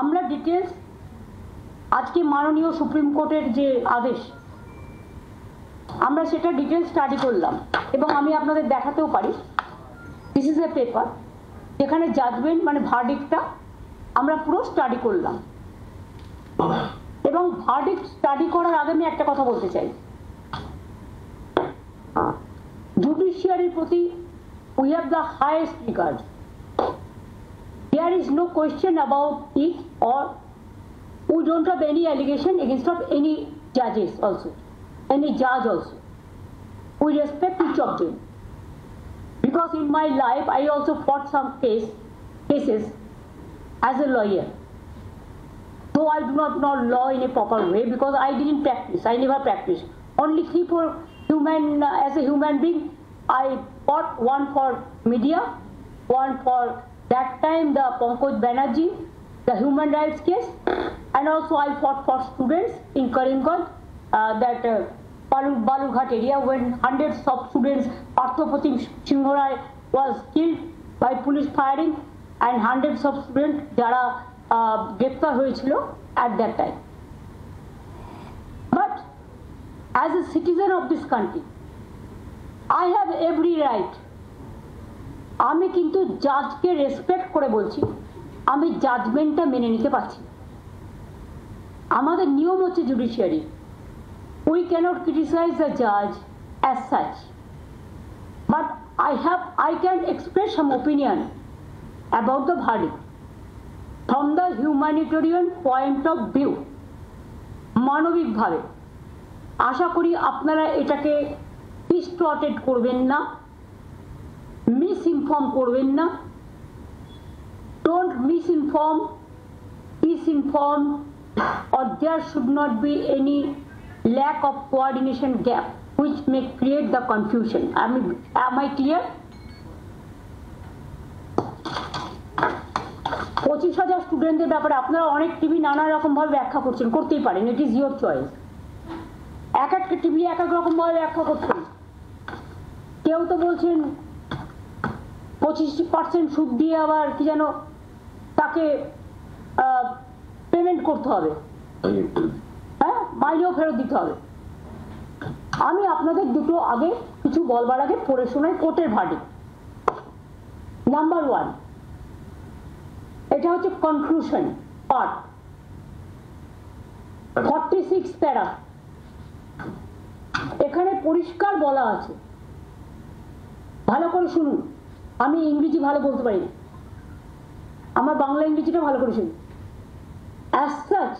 আমরা ডিটেলস আজকে মাননীয় সুপ্রিম কোর্টের যে আদেশ আমরা সেটা ডিটেলস স্টাডি করলাম এবং আমি আপনাদের দেখাতেও পারি। দিস ইজ এ পেপার যেখানে জাজমেন্ট মানে ভার্ডিক্টটা আমরা পুরো স্টাডি করলাম এবং ভার্ডিক্ট স্টাডি করার আগে আমি একটা কথা বলতে চাই, জুডিশিয়ারির প্রতি we have the highest regard. There is no question about it, or we don't have any allegation against of any judges also, any judge also. We respect each of them. Because in my life I also fought some cases as a lawyer. Though I do not know law in a proper way because I didn't practice, I never practiced. Only as a human being, I fought one for media, one for that time the Pankaj Banerjee, the human rights case, and also I fought for students in Karimganj, that Balughat area when hundreds of students, Parthopratim Singhorai was killed by police firing and hundreds of students jara greftar hoyechilo at that time. But as a citizen of this country, I have every right. আমি কিন্তু জাজকে respect করে বলছি, আমি জাজমেন্টটা মেনে নিতে পারছি। আমাদের নিয়ম হচ্ছে judiciary, we cannot criticize the judge as such, but I can express some opinion about the verdict from the humanitarian point of view, মানবিক ভাবে। আশা করি আপনারা এটাকে ডিস্টর্টেড করবেন না, মিসইনফর্ম করবেন না। Don't misinform, disinform, or there should not be any lack of coordination gap which may create the confusion. Am I clear? 25,000 স্টুডেন্টদের ব্যাপারে আপনারা অনেক টিভি নানা রকম ভাবে ব্যাখ্যা করছেন, করতেই পারেন, ইট ইজ ইয়োর চয়েস। এক একটা টিভি এক এক রকম ভাবে ব্যাখ্যা করছেন। কেউ তো বলছেন 25% সুদ দিয়ে আবার কি যেন তাকে পেমেন্ট করতে হবে, হ্যাঁ, মাইলেও ফেরত দিতে হবে। আমি আপনাদের দুটো আগে কিছু বলবার আগে পড়ে শোনাই কোর্টের ভার্ডিক্ট। নাম্বার 1, এটা হচ্ছে কনক্লুশন পার্ট, 46 প্যারা। এখানে পরিষ্কার বলা আছে, ভালো করে শুনুন, আমি ইংরেজি ভালো বলতে পারি না, আমার বাংলা ইংরেজিটা ভালো করে শুনুন। As such,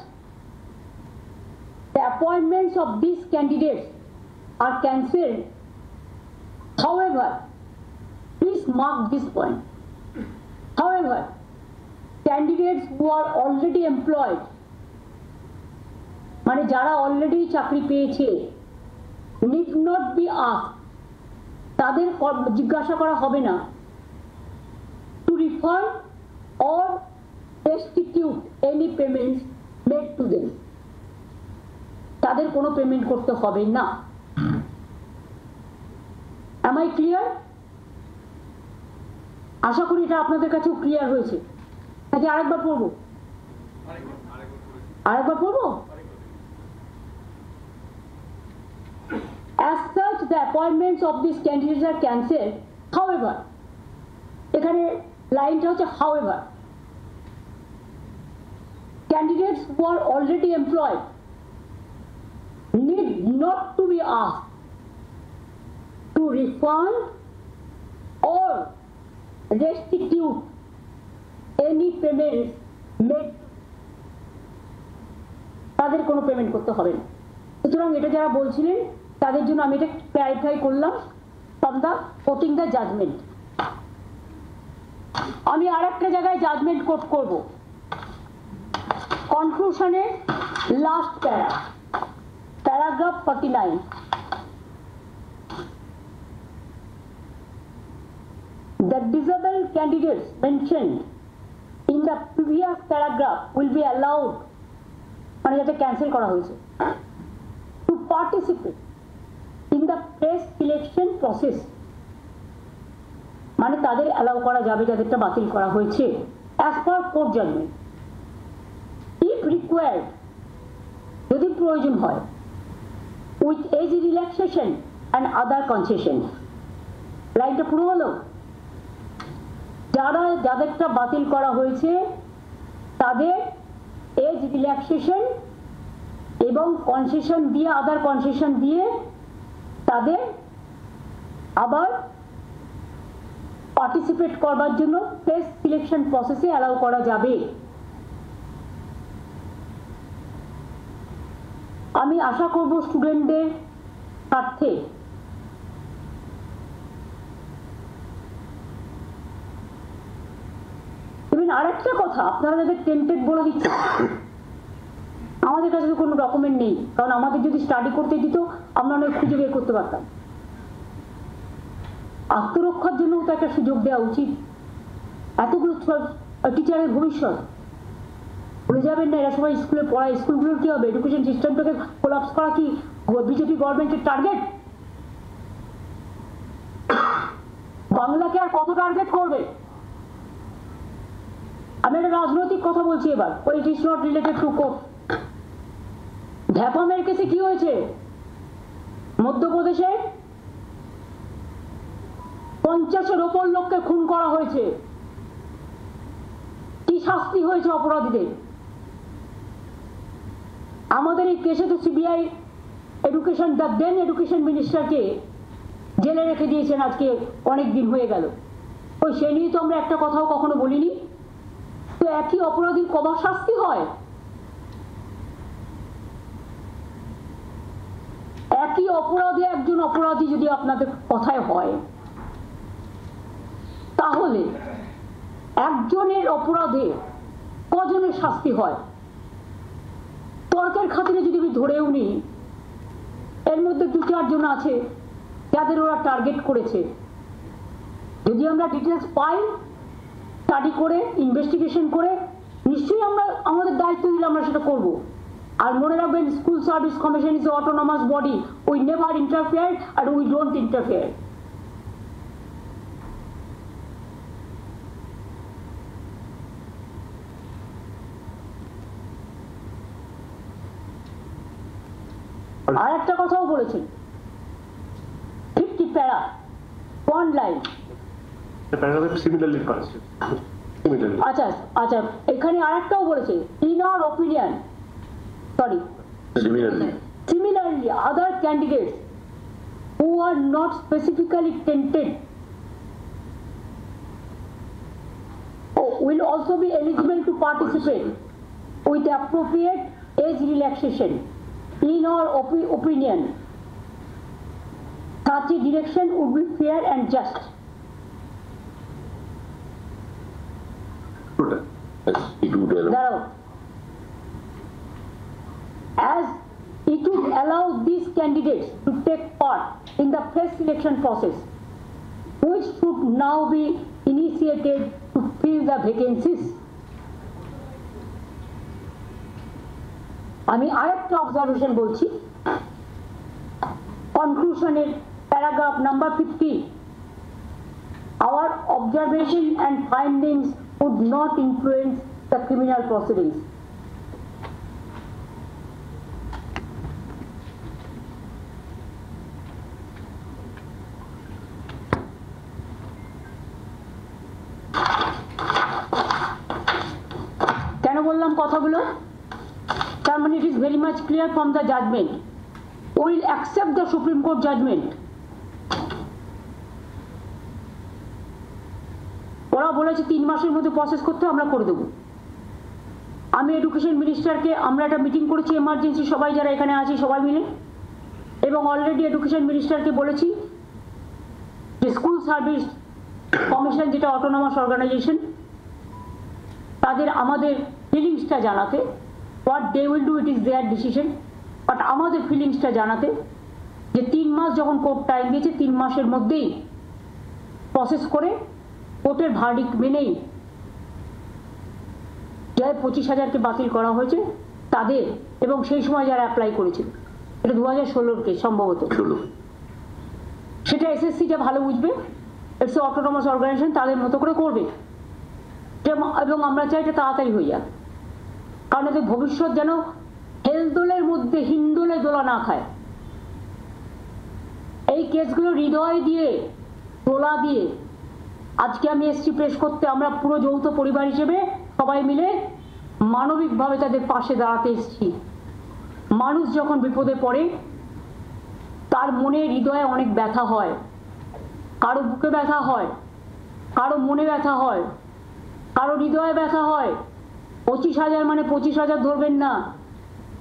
the appointments of these candidates are cancelled. However, please mark this point. However, candidates who are already employed, মানে যারা অলরেডি চাকরি পেয়েছে, need not be asked, তাদের জিজ্ঞাসা করা হবে না, to refund or restitute any payments made to them, তাদের কোনো পেমেন্ট করতে হবে না। Am I clear? আশা করি এটা আপনাদের কাছেও ক্লিয়ার হয়েছে। আচ্ছা, আরেকবার পড়বো, আরেকবার পড়বো। As such, the appointments of these candidates are cancelled. However, এখানে লাইনটা হচ্ছে however, candidates who are already employed need not to be asked to refund or restitute any payments made. তাদের কোনো পেমেন্ট করতে হবে না। সুতরাং এটা যারা বলছিলেন তাদের জন্য আমি এটা ক্লারিফাই করলাম from the quoting the judgment. আমি আর একটা জায়গায় জাজমেন্ট কোট করব, কনক্লুশনের last para, paragraph 49। The disabled candidates mentioned in the previous paragraph will be allowed, মানে যাতে ক্যান্সেল করা হয়েছে, to participate in the press selection process, মানে তাদের অ্যালাউ করা যাবে যাদেরটা বাতিল করা হয়েছে, as per court judgment. if required, যদি প্রয়োজন হয়, with age relaxation and other concessions. লাইনটা পুরো হলো, যাদেরটা বাতিল করা হয়েছে তাদের এজ রিল্যাক্সেশন এবং কনসেশন দিয়ে, আদার কনসেশন দিয়ে তাদের আবার পার্টিসিপেট করবার জন্য টেস্ট সিলেকশন প্রসেসে অ্যালাউ করা যাবে। আমি আশা করব স্টুডেন্টদের স্বার্থে আরেকটা কথা, আপনারা যাদের টেন্টেড বলে দিচ্ছেন, আমাদের কাছে তো কোনো ডকুমেন্ট নেই, কারণ আমাদের যদি স্টাডি করতে দিত আমরা অনেক খুঁজে বের করতে পারতাম। আত্মরক্ষার জন্য তো একটা সুযোগ দেওয়া উচিত। এতগুলো টিচারের ভবিষ্যৎ ভুলে যাবেন না, এরা সবাই স্কুলে পড়ায়, স্কুলগুলোর কি হবে? এডুকেশন সিস্টেমটাকে কোলাপস করা কি বিজেপি গভর্নমেন্টের টার্গেট? বাংলাকে আর কত টার্গেট করবে? আমি একটা রাজনৈতিক কথা বলছি এবার, it is not related to court. ঢ্যাপামের কেসে কি হয়েছে? মধ্যপ্রদেশে 50-এর ওপর লোককে খুন করা হয়েছে। কি শাস্তি হয়েছে অপরাধীদের? আমাদের এই কেসে তো CBI education, the then education মিনিস্টারকে জেলে রেখে দিয়েছেন আজকে অনেক দিন হয়ে গেল। ওই সে নিয়ে তো আমরা একটা কথাও কখনো বলিনি। তো একই অপরাধীর কবার শাস্তি হয়? একই অপরাধে একজন অপরাধী যদি আপনাদের কথায় হয়, তাহলে একজনের অপরাধে কজনের শাস্তি হয়? তর্কের খাতিরে যদি আমি ধরেও নিই, এর মধ্যে 2-4 জন আছে যাদের ওরা টার্গেট করেছে। যদি আমরা ডিটেলস পাই, স্টাডি করে, ইনভেস্টিগেশন করে, নিশ্চয়ই আমরা আমাদের দায়িত্ব দিলে আমরা সেটা করব। আর মনে রাখবেন, school service commission is autonomous body, we never interfere and we don't interfere. আর একটা কথাও বলেছেন, 50 প্যারা, 1 লাইন। আচ্ছা আচ্ছা, এখানে আরেকটাও বলেছে, in our opinion, sorry, similarly other candidates who are not specifically tainted will also be eligible to participate with appropriate age relaxation. In our opinion, such a direction would be fair and just. As it would allow these candidates to take part in the fresh selection process, which should now be initiated to fill the vacancies. আমি আরেকটা observation বলছি, কনক্লুশনের paragraph number 50, our observation and findings would not influence the criminal proceedings. কেন বললাম কথাগুলো? তার মানে it is very much clear from the judgment. We will accept the Supreme Court judgment. ওরা বলেছে 3 মাসের মধ্যে প্রসেস করতে, আমরা করে দেব। আমি এডুকেশন মিনিস্টারকে, আমরা একটা মিটিং করেছি এমার্জেন্সি, সবাই যারা এখানে আছি সবাই মিলে, এবং অলরেডি এডুকেশন মিনিস্টারকে বলেছি যে স্কুল সার্ভিস কমিশন, যেটা অটোনমাস অর্গানাইজেশন, তাদের আমাদের ফিলিংসটা জানাতে, what they will do it is their decision, but আমাদের ফিলিংসটা জানাতে যে 3 মাস যখন কোর্ট টাইম দিয়েছে, 3 মাসের মধ্যেই প্রসেস করে কোর্টের ভার্ডিক্ট মেনেই যারা 25,000কে বাতিল করা হয়েছে তাদের, এবং সেই সময় যারা অ্যাপ্লাই করেছিল, এটা 2016 কেস সম্ভবত, সেটা এসএসসি যা ভালো বুঝবে, ইটস অটোনমাস অর্গানাইজেশন, তাদের মতো করে করবে, এবং আমরা চাই এটা তাড়াতাড়ি হয়ে যাক। কারণ এদের ভবিষ্যৎ যেন হেলদোলের মধ্যে হিন্দোলে দোলা না খায়। এই কেসগুলো হৃদয় দিয়ে দোলা দিয়ে আজকে আমি এসছি প্রেস করতে। আমরা পুরো যৌথ পরিবার হিসেবে সবাই মিলে মানবিকভাবে তাদের পাশে দাঁড়াতে এসছি। মানুষ যখন বিপদে পড়ে তার মনে হৃদয়ে অনেক ব্যথা হয়, কারো বুকে ব্যথা হয়, কারো মনে ব্যথা হয়, কারো হৃদয়ে ব্যথা হয়। 25,000 মানে 25,000 ধরবেন না,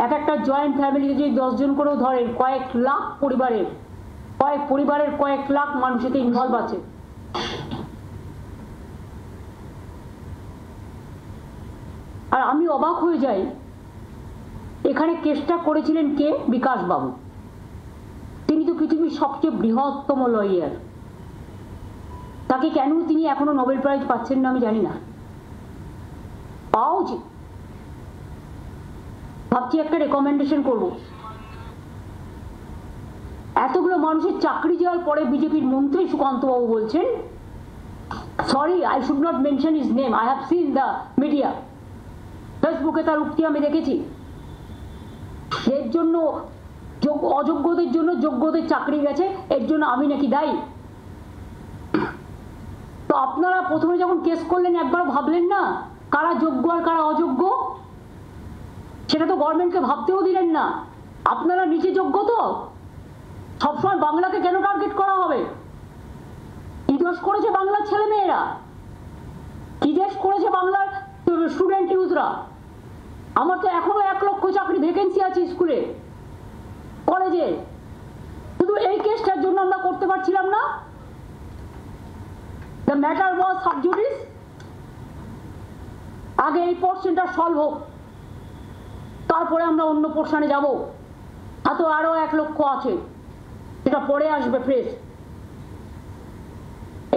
এক একটা জয়েন্ট ফ্যামিলিতে যদি 10 জন করেও ধরেন কয়েক লাখ পরিবারের কয়েক লাখ মানুষের ইনভলভ আছে। আর আমি অবাক হয়ে যাই, এখানে কেসটা করেছিলেন কে? বিকাশ বাবু। তিনি তো পৃথিবীর সবচেয়ে বৃহত্তম লয়ার। তাকে কেন তিনি এখনো নোবেল প্রাইজ পাচ্ছেন না আমি জানি না। পাওয়া উচিত। ভাবছি একটা রেকমেন্ডেশন করব। এতগুলো মানুষের চাকরি যাওয়ার পরে বিজেপির মন্ত্রী সুকান্ত বাবু বলছেন, sorry I should not mention his name, I have seen the media, ফেসবুকে তার উক্তি আমি দেখেছি, এর জন্য অযোগ্যদের জন্য যোগ্যদের চাকরি গেছে, এর জন্য আমি নাকি দায়ী। তো আপনারা প্রথমে যখন কেস করলেন একবার ভাবলেন না কারা যোগ্য আর কারা অযোগ্য? সেটা তো গভর্নমেন্টকে ভাবতেও দিলেন না। আপনারা নিচে যোগ্য তো সবসময় বাংলাকে কেন টার্গেট করা হবে? কি দোষ করেছে বাংলার ছেলে মেয়েরা? কি দেশ করেছে বাংলার স্টুডেন্ট ইউথরা? আমার তো এখনো 1 লক্ষ চাকরি ভ্যাকেন্সি আছে স্কুলে কলেজে, শুধু এই কেসটার জন্য আমরা করতে পারছিলাম না। The matter was sub judice. আগে এই পোর্শনটা সলভ হোক, তারপরে আমরা অন্য পোর্শনে যাব। হাতে আরো 1 লক্ষ আছে, সেটা পরে আসবে ফ্রেশ।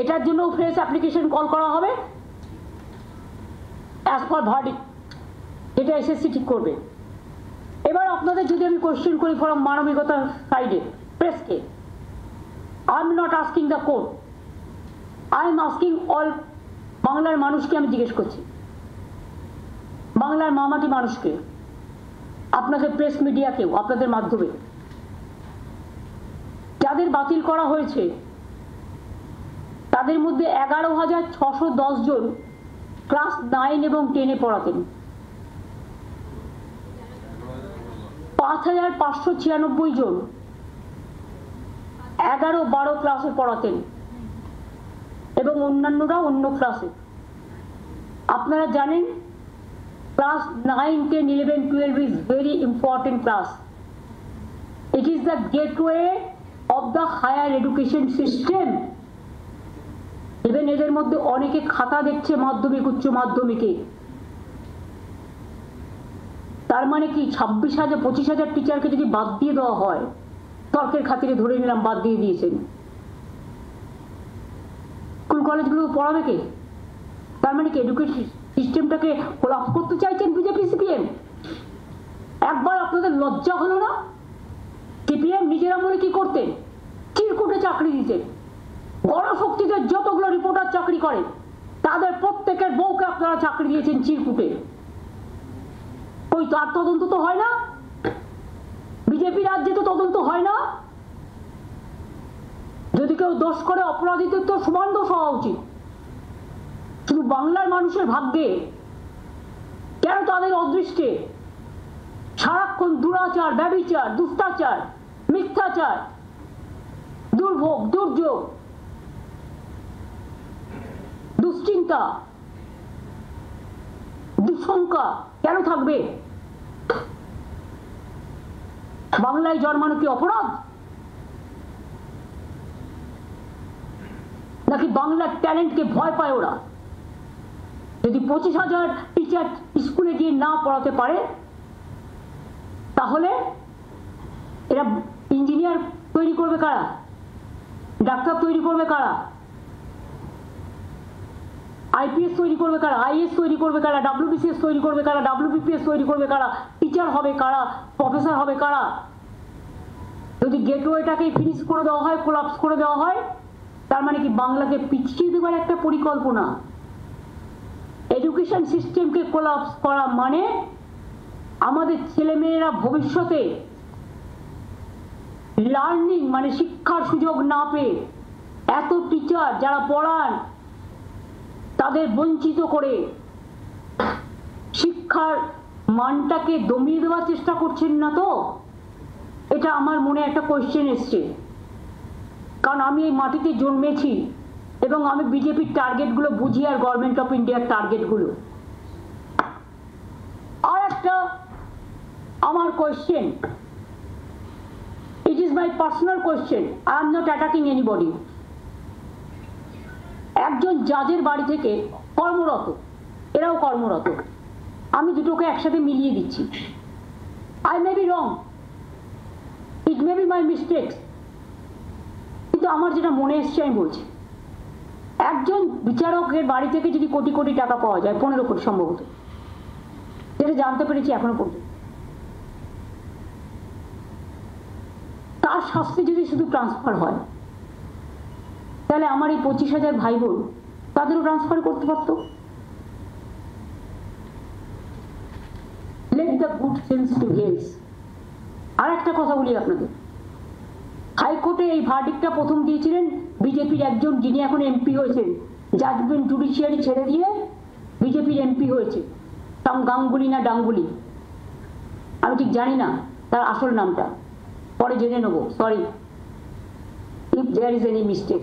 এটার জন্য ফ্রেশ অ্যাপ্লিকেশন কল করা হবে অ্যাজ পার ভার্ডিক্ট, যেটা এসএসসি ঠিক করবে। এবার আপনাদের যদি আমি কোশ্চেন করি ফ্রম মানবিকতার সাইডে প্রেসকে, I am not asking the court, I am asking all বাংলার মানুষকে আমি জিজ্ঞেস করছি, বাংলার মামাটি মানুষকে, আপনাদের প্রেস মিডিয়াকেও আপনাদের মাধ্যমে, যাদের বাতিল করা হয়েছে তাদের মধ্যে 11,610 জন ক্লাস 9 এবং 10-এ পড়াতেন, 5,596 জন 11-12 ক্লাসে পড়াতেন এবং অন্যান্যরা অন্য ক্লাসে। আপনারা জানেন class 9, 10, 11, 12 is very important class. It is the gateway of the higher education system. Even এদের মধ্যে অনেকে খাতা দেখছে মাধ্যমিক উচ্চ মাধ্যমিকে। তার মানে কি 26,000 25,000 টিচারকে যদি বাদ দিয়ে দেওয়া হয়, তর্কের খাতিরে ধরে নিলাম বাদ দিয়ে দিয়েছেন, স্কুল কলেজগুলো পড়াবে কে? তার মানে কি এডুকেশন সিস্টেমটাকে কোলাপস করতে চাইছেন বিজেপি সিপিএম? একবার আপনাদের লজ্জা হলো না? সিপিএম নিজেরা বলে কি করতেন? চিরকুটে চাকরি দিতেন। গণশক্তিতে যতগুলো রিপোর্টার চাকরি করে তাদের প্রত্যেকের বউকে আপনারা চাকরি দিয়েছেন চিরকুটে। ওই তার তদন্ত তো হয় না? বিজেপি রাজ্যে তো তদন্ত হয় না? যদি কেউ দোষ করে অপরাধীদের তো সমান দোষ হওয়া উচিত। শুধু বাংলার মানুষের ভাগ্যে কেন তাদের অদৃষ্টে সারাক্ষণ দুরাচার, ব্যভিচার, দুষ্টাচার, মিথ্যাচার, দুর্ভোগ, দুর্যোগ, দুশ্চিন্তা, দুঃশঙ্কা কেন থাকবে? বাংলায় জন্মানো কি অপরাধ? নাকি বাংলার ট্যালেন্টকে ভয় পায় ওরা? যদি 25,000 টিচার স্কুলে গিয়ে না পড়াতে পারে তাহলে এরা ইঞ্জিনিয়ার তৈরি করবে কারা? ডাক্তার তৈরি করবে কারা? আইপিএস তৈরি করবে কারা? আইএস তৈরি করবে কারা? ডব্লিউবিসিএস তৈরি করবে কারা? ডব্লিউবিপিএস তৈরি করবে কারা? টিচার হবে কারা? প্রফেসর হবে কারা? যদি গেটওয়েটাকে ফিনিশ করে দেওয়া হয়, কোলাপস করে দেওয়া হয়, তার মানে কি বাংলাকে পিছিয়ে দেওয়ার একটা পরিকল্পনা। এডুকেশন সিস্টেমকে কোলাপস করা মানে আমাদের ছেলেমেয়েরা ভবিষ্যতে লার্নিং মানে শিক্ষার সুযোগ না পেয়ে এত টিচার যারা পড়ান তাদের বঞ্চিত করে শিক্ষার মানটাকে দমিয়ে দেওয়ার চেষ্টা করছেন না তো? এটা আমার মনে একটা কোয়েশ্চেন এসছে, কারণ আমি এই মাটিতে জন্মেছি এবং আমি বিজেপির টার্গেটগুলো বুঝি আর গভর্নমেন্ট অফ ইন্ডিয়ার টার্গেটগুলো। আর একটা আমার question, it is my personal question, I am not attacking anybody. একজন জাজের বাড়ি থেকে কর্মরত, এরাও কর্মরত, আমি দুটোকে একসাথে মিলিয়ে দিচ্ছি। I may be wrong, it may be my mistakes, কিন্তু আমার যেটা মনে এসছে আমি বলছি। একজন বিচারকের বাড়ি থেকে যদি কোটি কোটি টাকা পাওয়া যায়, 15 কোটি সম্ভবত, যেটা জানতে পেরেছি এখনো পর্যন্ত, তার শাস্তি যদি শুধু ট্রান্সফার হয়, তাহলে আমার এই 25,000 ভাই বোন তাদেরও ট্রান্সফার করতে পারতো। Let the good sense prevail. আর একটা কথা বলি আপনাদের, হাইকোর্টে এই ভার্ডিক্টটা প্রথম দিয়েছিলেন বিজেপির একজন, যিনি এখন এমপি হয়েছেন, জাজমেন্ট জুডিশিয়ারি ছেড়ে দিয়ে বিজেপির এমপি হয়েছে, তাম গাঙ্গুলি না ডাঙ্গুলি, আমি ঠিক জানি না তার আসল নামটা, পরে জেনে নেবো, sorry if there is any mistake.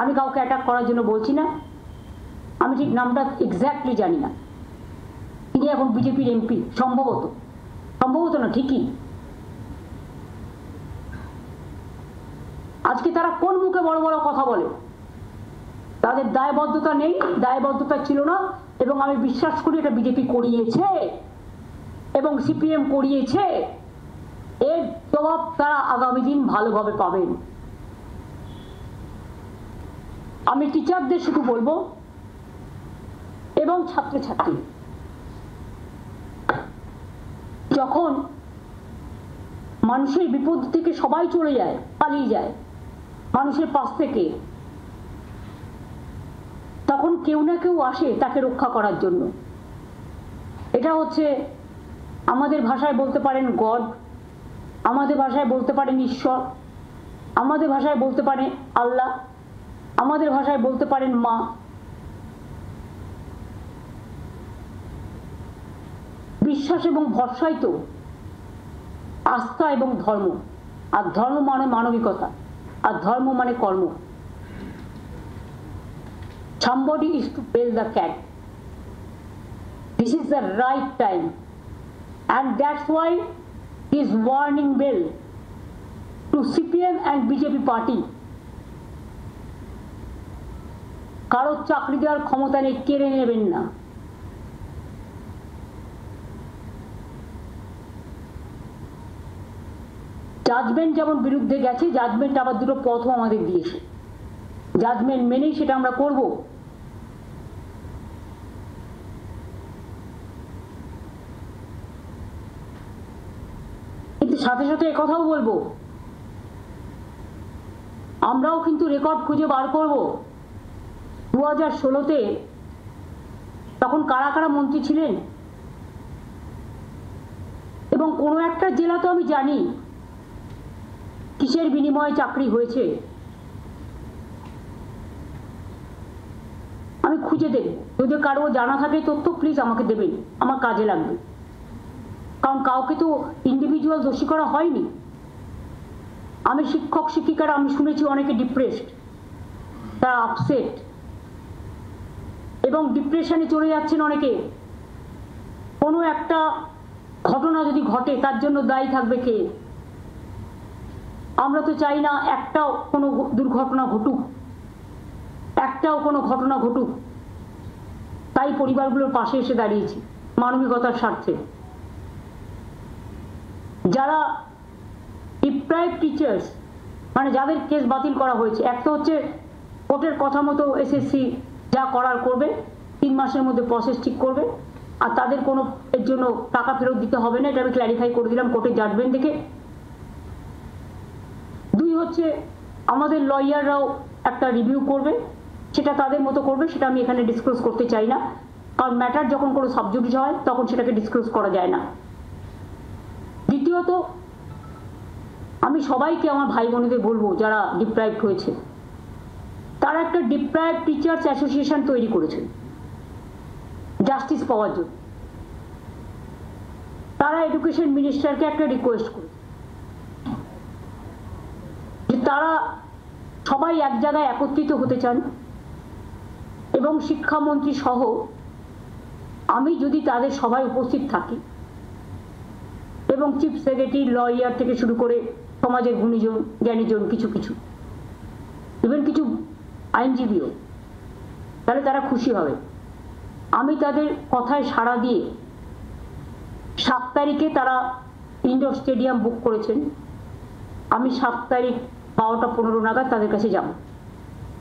আমি কাউকে অ্যাটাক করার জন্য বলছি না, আমি ঠিক নামটা এক্স্যাক্টলি জানি না। তিনি এখন বিজেপির এমপি, সম্ভবত, সম্ভবত না ঠিকই। আজকে তারা কোন মুখে বড় বড় কথা বলে? তাদের দায়বদ্ধতা নেই, দায়বদ্ধতা ছিল না, এবং আমি বিশ্বাস করি এটা বিজেপি করিয়েছে এবং সিপিএম করিয়েছে। এর জবাব তারা আগামী দিন ভালোভাবে পাবেন। আমি টিচারদের শুধু বলবো এবং ছাত্রছাত্রী, যখন মানুষের বিপদ থেকে সবাই চলে যায়, পালিয়ে যায় মানুষের পাশ থেকে, তখন কেউ না কেউ আসে তাকে রক্ষা করার জন্য। এটা হচ্ছে আমাদের ভাষায় বলতে পারেন গড, আমাদের ভাষায় বলতে পারেন ঈশ্বর, আমাদের ভাষায় বলতে পারেন আল্লাহ, আমাদের ভাষায় বলতে পারেন মা। বিশ্বাস এবং ভরসাই তো আস্থা এবং ধর্ম, আর ধর্ম মানে মানবিকতা, আর ধর্ম মানে কর্ম। Somebody is to bail the cat. This is the right time, and that's why his warning bell to CPM and BJP party. কারো চাকরি দেওয়ার ক্ষমতা নেই, কেড়ে নেবেন না। জাজমেন্ট যেমন বিরুদ্ধে গেছে, জাজমেন্ট আবার দুটো পথও আমাদের দিয়েছে, জাজমেন্ট মেনেই সেটা আমরা করব। কিন্তু সাথে সাথে একথাও বলবো, আমরাও কিন্তু রেকর্ড খুঁজে বার করব 2016-তে তখন কারা কারা মন্ত্রী ছিলেন, এবং কোনো একটা জেলা তো আমি জানি কিসের বিনিময়ে চাকরি হয়েছে। আমি খুঁজে দেব, যদি কারো জানা থাকে তথ্য প্লিজ আমাকে দেবেন, আমার কাজে লাগবে। কারণ কাউকে তো ইন্ডিভিজুয়াল দোষী করা হয়নি। আমি শিক্ষক শিক্ষিকারা আমি শুনেছি অনেকে ডিপ্রেসড, তারা আপসেট এবং ডিপ্রেশনে চলে যাচ্ছেন অনেকে। কোনো একটা ঘটনা যদি ঘটে তার জন্য দায়ী থাকবে কে? আমরা তো চাই না একটাও কোনো দুর্ঘটনা ঘটুক, একটাও কোনো ঘটনা ঘটুক। তাই পরিবারগুলোর পাশে এসে দাঁড়িয়েছি মানবিকতার স্বার্থে। যারা ডিপ্রাইভ টিচার্স, মানে যাদের কেস বাতিল করা হয়েছে, একটা হচ্ছে কোর্টের কথা মতো এসএসসি যা করার করবে, 3 মাসের মধ্যে প্রসেস ঠিক করবে, আর তাদের কোনো এর জন্য টাকা ফেরত দিতে হবে না, এটা আমি ক্ল্যারিফাই করে দিলাম কোর্টের জাজমেন্ট থেকে। 2 হচ্ছে আমাদের লয়াররাও একটা রিভিউ করবে, সেটা তাদের মতো করবে, সেটা আমি এখানে ডিসক্লোজ করতে চাই না। কারণ ম্যাটার যখন কোনো সাবজুডিস হয় তখন সেটাকে ডিসক্লোজ করা যায় না। দ্বিতীয়ত, আমি সবাইকে আমার ভাই বোনেদের বলবো যারা ডিপ্রাইভড হয়েছে, তারা একটা ডিপ্রাইভড টিচার্স অ্যাসোসিয়েশন তৈরি করেছে জাস্টিস পাওয়ার জন্য। তারা এডুকেশন মিনিস্টারকে একটা রিকোয়েস্ট করেছে যে তারা সবাই এক জায়গায় একত্রিত হতে চান এবং শিক্ষামন্ত্রী সহ আমি যদি তাদের সভায় উপস্থিত থাকি এবং চিফ সেক্রেটারি, লয়ার থেকে শুরু করে সমাজের গুণীজন জ্ঞানীজন, কিছু ইভেন কিছু আইনজীবীও, তাহলে তারা খুশি হবে। আমি তাদের কথায় সাড়া দিয়ে 7 তারিখে তারা ইনডোর স্টেডিয়াম বুক করেছেন। আমি 7 তারিখ 12টা 15 নাগাদ তাদের কাছে যাব,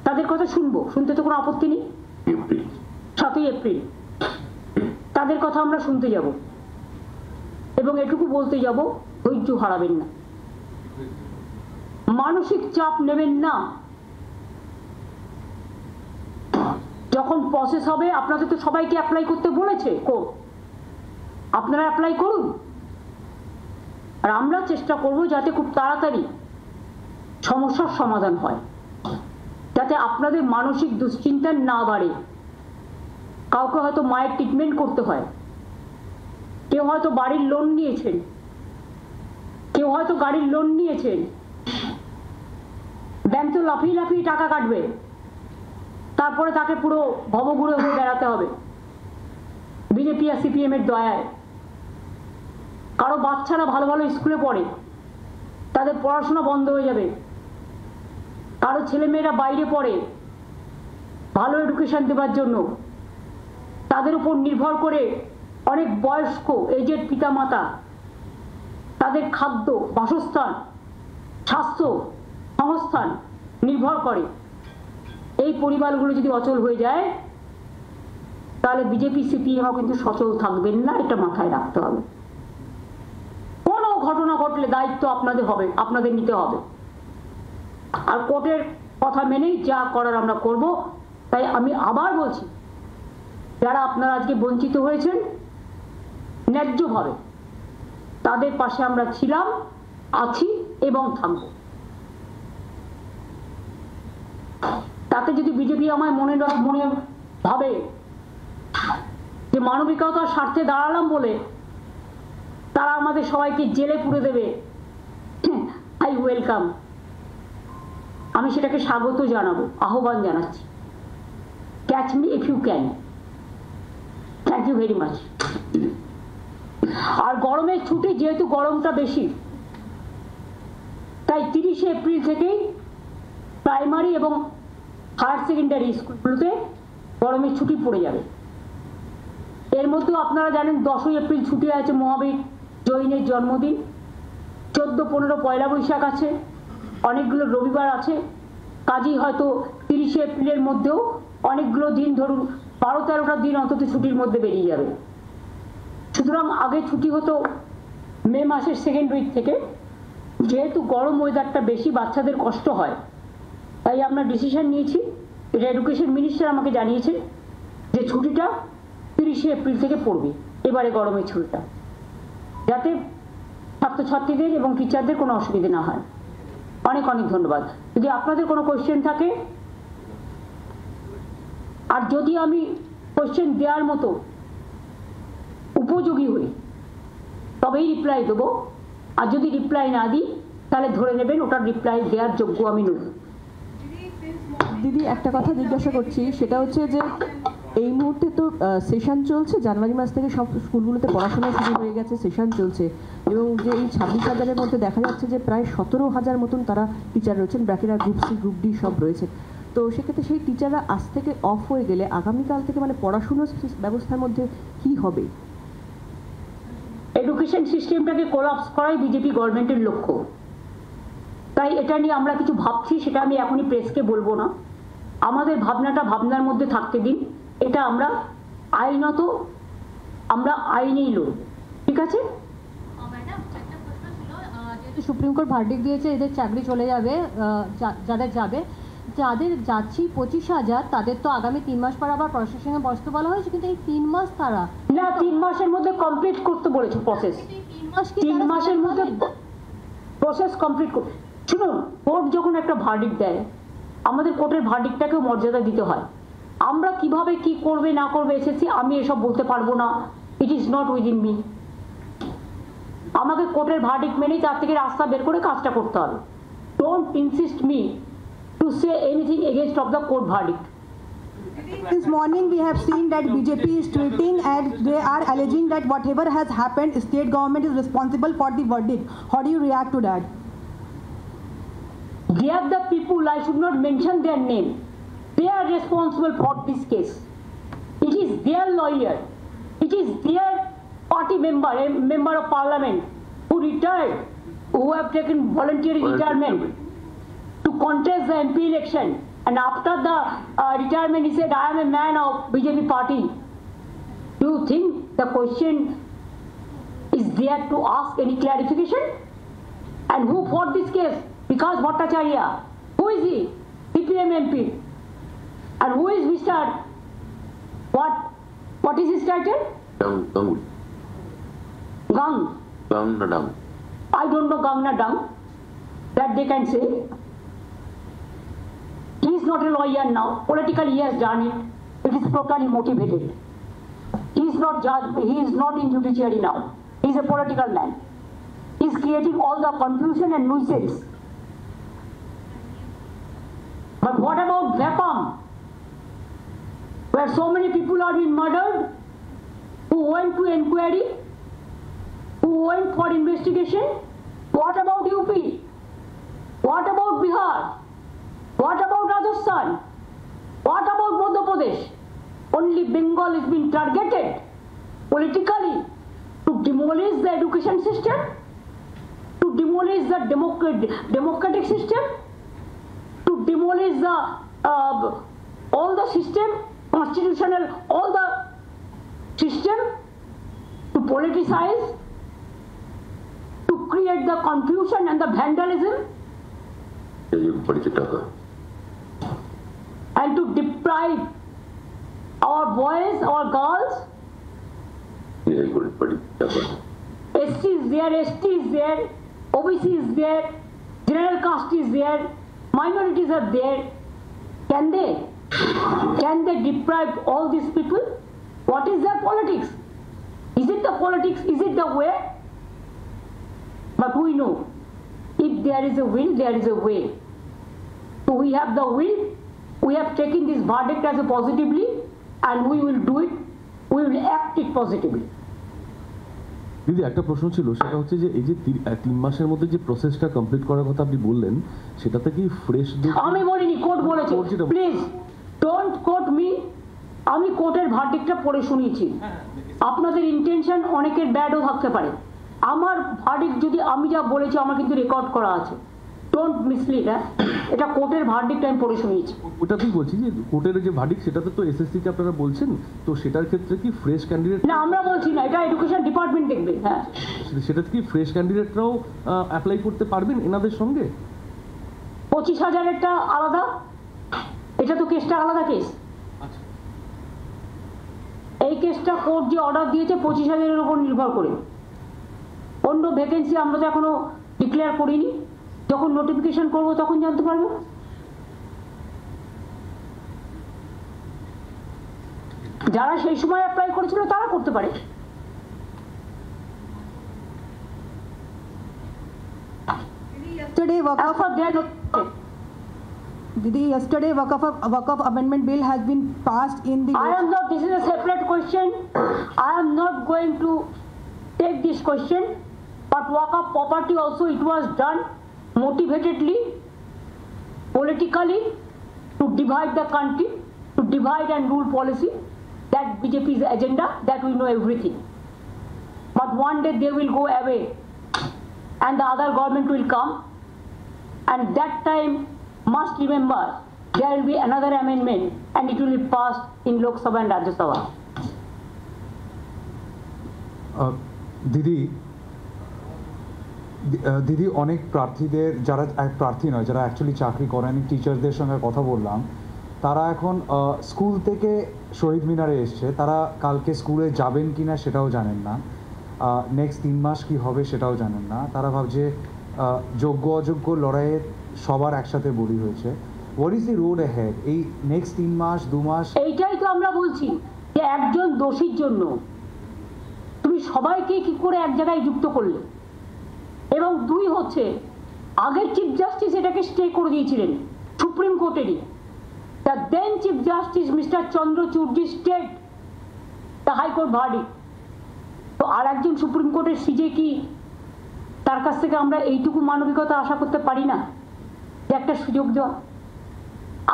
তাদের কথা শুনবো, শুনতে তো কোনো আপত্তি নেই। 7ই এপ্রিল তাদের কথা আমরা শুনতে যাব এবং এটুকু বলতে যাব, ধৈর্য হারাবেন না, মানসিক চাপ নেবেন না। যখন প্রসেস হবে, আপনাদের তো সবাইকে অ্যাপ্লাই করতে বলেছে কোর্ট, আপনারা অ্যাপ্লাই করুন। আর আমরা চেষ্টা করব যাতে খুব তাড়াতাড়ি সমস্যার সমাধান হয়, যাতে আপনাদের মানসিক দুশ্চিন্তা না বাড়ে। কাউকে হয়তো মায়ের ট্রিটমেন্ট করতে হয়, কেউ হয়তো বাড়ির লোন নিয়েছেন, কেউ হয়তো গাড়ির লোন নিয়েছেন, ব্যাংক তো লাফিয়ে লাফিয়ে টাকা কাটবে, তারপরে তাকে পুরো ভবঘুরে হয়ে বেড়াতে হবে বিজেপি আর সিপিএম এর দয়ায়। কারো বাচ্চারা ভালো ভালো স্কুলে পড়ে, তাদের পড়াশোনা বন্ধ হয়ে যাবে। কারো ছেলেমেয়েরা বাইরে পড়ে, ভালো এডুকেশন দেওয়ার জন্য তাদের উপর নির্ভর করে অনেক বয়স্ক এজেড পিতামাতা, তাদের খাদ্য, বাসস্থান, স্বাস্থ্য, সংস্থান নির্ভর করে। এই পরিবারগুলো যদি অচল হয়ে যায়, তাহলে বিজেপি সিপিএমও কিন্তু সচল থাকবেন না, এটা মাথায় রাখতে হবে। কোনো ঘটনা ঘটলে দায়িত্ব আপনাদের হবে, আপনাদের নিতে হবে। আর কোর্টের কথা মেনেই যা করার আমরা করব। তাই আমি আবার বলছি, যারা আপনারা আজকে বঞ্চিত হয়েছেন ন্যায্যভাবে, তাদের পাশে আমরা ছিলাম, আছি এবং থাকব। তাতে যদি বিজেপি আমায় মনে ভাবে যে মানবিকতার স্বার্থে দাঁড়ালাম বলে তারা আমাদের সবাইকে জেলে পুরে দেবে, আই ওয়েলকাম। আমি সেটাকে স্বাগত জানাবো, আহ্বান জানাচ্ছি। Catch me if you can. Thank you very much. আর গরমের ছুটি, যেহেতু গরমটা বেশি, তাই 30শে এপ্রিল থেকেই প্রাইমারি এবং হায়ার সেকেন্ডারি স্কুলগুলোতে গরমের ছুটি পড়ে যাবে। এর মধ্যেও আপনারা জানেন 10ই এপ্রিল ছুটি আছে, মহাবীর জৈনের জন্মদিন। 14-15 পয়লা বৈশাখ আছে, অনেকগুলো রবিবার আছে। কাজেই হয়তো 30শে এপ্রিলের মধ্যেও অনেকগুলো দিন, ধরুন 12-13টা দিন অন্তত ছুটির মধ্যে বেরিয়ে যাবে। সুতরাং আগে ছুটি হতো মে মাসের সেকেন্ড উইক থেকে। যেহেতু গরম ওয়েদারটা বেশি, বাচ্চাদের কষ্ট হয়, তাই আমরা ডিসিশন নিয়েছি, এটা এডুকেশন মিনিস্টার আমাকে জানিয়েছে যে ছুটিটা 30শে এপ্রিল থেকে পড়বে এবারে গরমের ছুটিটা, যাতে ছাত্রছাত্রীদের এবং টিচারদের কোনো অসুবিধা না হয়। অনেক অনেক ধন্যবাদ। যদি আপনাদের কোনো কোয়েশ্চেন থাকে, আর যদি আমি কোয়েশ্চেন দেওয়ার মতো উপযোগী হই, তবেই রিপ্লাই দেবো। আর যদি রিপ্লাই না দিই, তাহলে ধরে নেবেন ওটার রিপ্লাই দেওয়ার যোগ্য আমি নই। দিদি, একটা কথা জিজ্ঞাসা করছি, সেটা হচ্ছে যে এই মুহূর্তে তো সেশন চলছে, জানুয়ারি মাস থেকে সব স্কুলগুলোতে পড়াশোনা শুরু হয়ে গেছে, সেশন চলছে, এবং যে এই 26,000-এর মধ্যে দেখা যাচ্ছে যে প্রায় 17,000 মতন তারা টিচার রয়েছেন, ব্র্যাকেরা গ্রুপ সি গ্রুপ ডি সব রয়েছে। তো সেক্ষেত্রে সেই টিচাররা আজ থেকে অফ হয়ে গেলে আগামীকাল থেকে মানে পড়াশুনোর ব্যবস্থার মধ্যে কি হবে? এডুকেশন সিস্টেমটাকে কোলাপস করাই বিজেপি গভর্নমেন্টের লক্ষ্য। তাই এটা নিয়ে আমরা কিছু ভাবছি, সেটা আমি এখনই প্রেসকে বলবো না। আমাদের ভাবনাটা ভাবনার মধ্যে থাকতে দিন। এটা আমরা আইনত, আমরা আইনেই লড়ব, ঠিক আছে? যেহেতু সুপ্রিম কোর্ট ভার্ডিক্ট দিয়েছে এদের চাকরি চলে যাবে, যাদের যাবে, যাদের যাচ্ছি 25,000 তাদের তো আগামী 3 মাস পর আবার প্রশাসনে বসতে বলা হয়েছে, কিন্তু এই 3 মাস তারা না 3 মাসের মধ্যে কমপ্লিট করতে বলেছে প্রসেস। 3 মাসের মধ্যে প্রসেস কমপ্লিট করতে। শুনুন, কোর্ট যখন একটা ভার্ডিক্ট দেয়, আমাদের কোর্টের ভার্ডিক্টটাকেও মর্যাদা দিতে হয়। আমরা কিভাবে কি করবে না করবে এসেছি, আমি এসব বলতে পারবো না। ইট ইজ নট উইদিন মি। আমাকে কোর্টের ভার্ডিক্ট মেনেই তার থেকে রাস্তা বের করে কাজটা করতে হবে। Don't insist me to say anything against of the court verdict. This morning we have seen that BJP is tweeting and they are alleging that whatever has happened, state government is responsible for the verdict. How do you react to that? They are the people, I should not mention their name. They are responsible for this case. It is their lawyer. It is their party member, a member of parliament who retired, who have taken voluntary retirement to contest the MP election, and after the retirement he said, I am a man of BJP party. Do you think the question is there to ask any clarification? And who fought this case? Vikas Bhattacharya. Who is he? CPM MP. And who is Mr. What is his title? Gang. I don't know Gang na Dang. That they can say. He is not a lawyer now. Politically he has done it. It is totally motivated. He is not judge. He is not in judiciary now. He is a political man. He is creating all the confusion and nuisance. But what about Vapam, where so many people are being murdered, who went to inquiry, who went for investigation? What about UP? What about Bihar? What about Rajasthan? What about Madhya Pradesh? Only Bengal is being targeted politically to demolish the education system, to demolish the democratic system, to demolish the all the system, constitutional, all the system, to politicize, to create the confusion and the vandalism, and to deprive our boys, our girls. SC is there, ST is there, OBC is there, general caste is there, minorities are there. Can they deprive all these people? What is their politics? Is it the politics? Is it the way? But we know, if there is a will, there is a way. So we have the will, we have taken this verdict as a positively, and we will do it, we will act it positively. দিদি একটা প্রশ্ন ছিল, সেটা হচ্ছে যে এই যে 3 মাসের মধ্যে যে প্রসেসটা কমপ্লিট করার কথা আপনি বললেন, সেটাতে কি ফ্রেশ? আমি বলিনি, কোর্ট বলেছে। Please don't quote me. আমি কোর্টের ভার্ডিক্টটা পড়ে শুনিয়েছি। আপনাদের ইন্টেনশন অনেকের ব্যাডও থাকতে পারে। আমার ভার্ডিক্ট যদি আমি যা বলেছি, আমার কিন্তু রেকর্ড করা আছে। Don't mislead. এটা কোর্টের ভার্ডিক্ট আমি পড়ে শুনিয়েছি। ওটাতেই বলছি যে কোর্টের যে ভার্ডিক্ট, সেটাতে তো এসএসসি কে আপনারা বলছেন, তো সেটার ক্ষেত্রে কি ফ্রেশ ক্যান্ডিডেট? না, আমরা বলছি না, এটা এডুকেশন ডিপার্টমেন্ট দেখবে। হ্যাঁ, সেটাতে কি ফ্রেশ ক্যান্ডিডেটরাও অ্যাপ্লাই করতে পারবেন এনাদের সঙ্গে? 25,000-এরটা আলাদা, এটা তো কেসটা আলাদা কেস। এই কেসটা কোর্ট যে অর্ডার দিয়েছে 25,000-এর উপর নির্ভর করে। অন্য ভ্যাকেন্সি আমরা তো এখনো ডিক্লেয়ার করিনি। যখন নোটিফিকেশন করবো তখন জানতে পারবে। যারা সেই সময় অ্যাপ্লাই করেছিল তারা করতে পারে। Yesterday Waqf amendment bill has been passed in the. I am not. This is a separate question. I am not going to take this question. But Waqf property also, it was done motivatedly, politically, to divide the country, to divide and rule policy. That BJP's agenda, that we know everything. But one day they will go away and the other government will come, and that time must remember there will be another amendment and it will be passed in Lok Sabha and Rajya Sabha. দিদি, দিদি অনেক প্রার্থীদের যারা প্রার্থী নয় যারা actually চাকরি করেন টিচারদের সঙ্গে কথা বললাম, তারা এখন স্কুল থেকে শহীদ মিনারে এসছে, তারা কালকে স্কুলে যাবেন কি না সেটাও জানেন না, নেক্সট 3 মাস কি হবে সেটাও জানেন না। তারা ভাবছে যোগ্য অযোগ্য লড়াইয়ে সবার একসাথে বলি হয়েছে। What is the road ahead এই নেক্সট 3 মাস 2 মাস? এইটাই তো আমরা বলছি যে একজন দোষীর জন্য তুমি সবাইকে কি করে এক জায়গায় যুক্ত করলে। এবং 2 হচ্ছে আগের চিফ জাস্টিস এটাকে স্টে করে দিয়েছিলেন সুপ্রিম কোর্টেরই। The then chief justice mister Chandrachud stayed the high court verdict. তো আর একজন সুপ্রিম কোর্টের সিজে কি তার কাছ থেকে আমরা এইটুকু মানবিকতা আশা করতে পারি না যে একটা সুযোগ দেওয়া,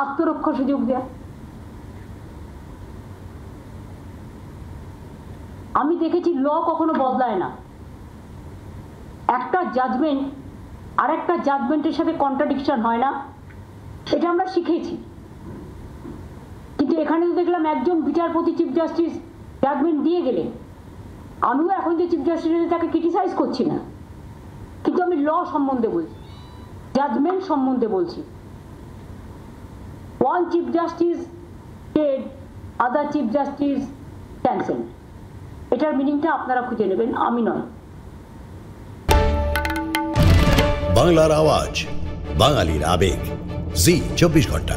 আত্মরক্ষা সুযোগ দেওয়া? আমি দেখেছি ল কখনো বদলায় না, একটা জাজমেন্ট আর একটা জাজমেন্টের সাথে কন্ট্রাডিকশন হয় না, এটা আমরা শিখেছি। কিন্তু এখানে তো দেখলাম একজন বিচারপতি চিফ জাস্টিস জাজমেন্ট দিয়ে গেলেন। আমিও এখন যে চিফ জাস্টিস তাকে ক্রিটিসাইজ করছি না, কিন্তু আমি ল সম্বন্ধে বলছি, জাজমেন্ট সম্বন্ধে বলছি। ওয়ান চিফ জাস্টিস ডেড, আদার চিফ জাস্টিস ক্যান্সেল। এটার মিনিংটা আপনারা খুঁজে নেবেন, আমি নয়। বাংলার আওয়াজ, বাঙালির আবেগ, জি 24 ঘন্টা।